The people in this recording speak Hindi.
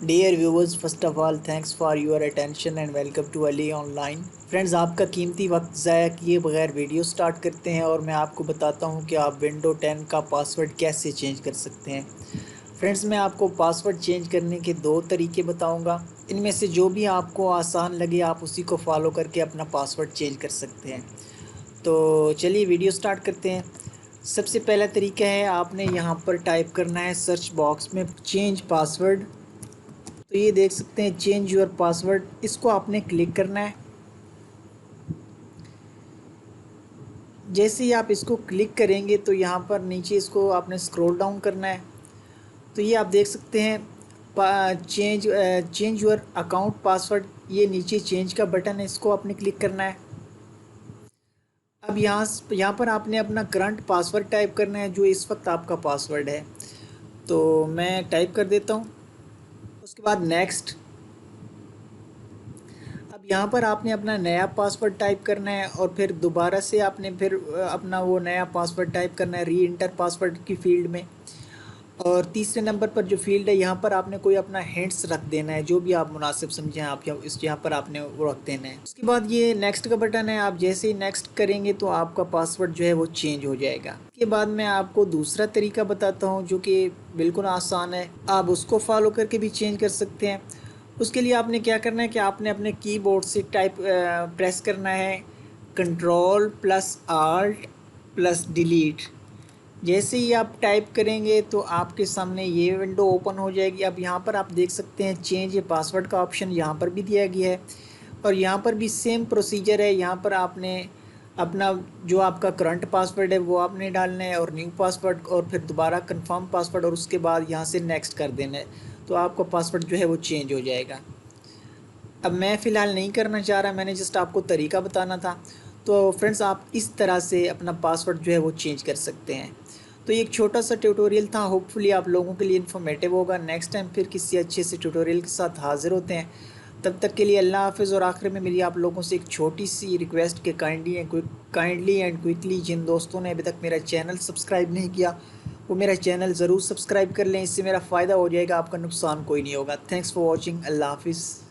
Dear viewers, first of all thanks for your attention and welcome to Ali online. Friends, आपका कीमती वक्त ज़ाया किए बगैर वीडियो स्टार्ट करते हैं और मैं आपको बताता हूं कि आप विंडो 10 का पासवर्ड कैसे चेंज कर सकते हैं। फ्रेंड्स, मैं आपको पासवर्ड चेंज करने के दो तरीके बताऊंगा। इनमें से जो भी आपको आसान लगे आप उसी को फॉलो करके अपना पासवर्ड चेंज कर सकते हैं। तो चलिए वीडियो स्टार्ट करते हैं। सबसे पहला तरीका है, आपने यहाँ पर टाइप करना है सर्च बॉक्स में चेंज पासवर्ड। तो ये देख सकते हैं चेंज योर पासवर्ड, इसको आपने क्लिक करना है। जैसे ही आप इसको क्लिक करेंगे तो यहाँ पर नीचे इसको आपने स्क्रॉल डाउन करना है। तो ये आप देख सकते हैं चेंज योर अकाउंट पासवर्ड, ये नीचे चेंज का बटन है, इसको आपने क्लिक करना है। अब यहाँ पर आपने अपना करंट पासवर्ड टाइप करना है जो इस वक्त आपका पासवर्ड है। तो मैं टाइप कर देता हूँ। उसके बाद नेक्स्ट। अब यहाँ पर आपने अपना नया पासवर्ड टाइप करना है और फिर दोबारा से आपने फिर अपना वो नया पासवर्ड टाइप करना है री इंटर पासवर्ड की फील्ड में। और तीसरे नंबर पर जो फील्ड है यहाँ पर आपने कोई अपना हिंट्स रख देना है, जो भी आप मुनासिब समझें आप यहाँ पर आपने वो रख देना है। उसके बाद ये नेक्स्ट का बटन है, आप जैसे ही नेक्स्ट करेंगे तो आपका पासवर्ड जो है वो चेंज हो जाएगा। उसके बाद मैं आपको दूसरा तरीका बताता हूँ जो कि बिल्कुल आसान है, आप उसको फॉलो करके भी चेंज कर सकते हैं। उसके लिए आपने क्या करना है कि आपने अपने कीबोर्ड से प्रेस करना है control plus alt plus delete. जैसे ही आप टाइप करेंगे तो आपके सामने ये विंडो ओपन हो जाएगी। अब यहाँ पर आप देख सकते हैं चेंज पासवर्ड का ऑप्शन यहाँ पर भी दिया गया है और यहाँ पर भी सेम प्रोसीजर है। यहाँ पर आपने अपना जो आपका करंट पासवर्ड है वो आपने डालना है और न्यू पासवर्ड और फिर दोबारा कंफर्म पासवर्ड और उसके बाद यहाँ से नेक्स्ट कर देना है। तो आपका पासवर्ड जो है वो चेंज हो जाएगा। अब मैं फ़िलहाल नहीं करना चाह रहा, मैंने जस्ट आपको तरीका बताना था। तो फ्रेंड्स, आप इस तरह से अपना पासवर्ड जो है वो चेंज कर सकते हैं। तो ये एक छोटा सा ट्यूटोरियल था, होपफुली आप लोगों के लिए इन्फॉर्मेटिव होगा। नेक्स्ट टाइम फिर किसी अच्छे से ट्यूटोरियल के साथ हाज़िर होते हैं। तब तक के लिए अल्लाह हाफ़िज़। और आखिर में मेरी आप लोगों से एक छोटी सी रिक्वेस्ट के काइंडली एंड क्विकली जिन दोस्तों ने अभी तक मेरा चैनल सब्सक्राइब नहीं किया वो मेरा चैनल ज़रूर सब्सक्राइब कर लें, इससे मेरा फ़ायदा हो जाएगा, आपका नुकसान कोई नहीं होगा। Thanks for watching. अल्लाह हाफ़िज़।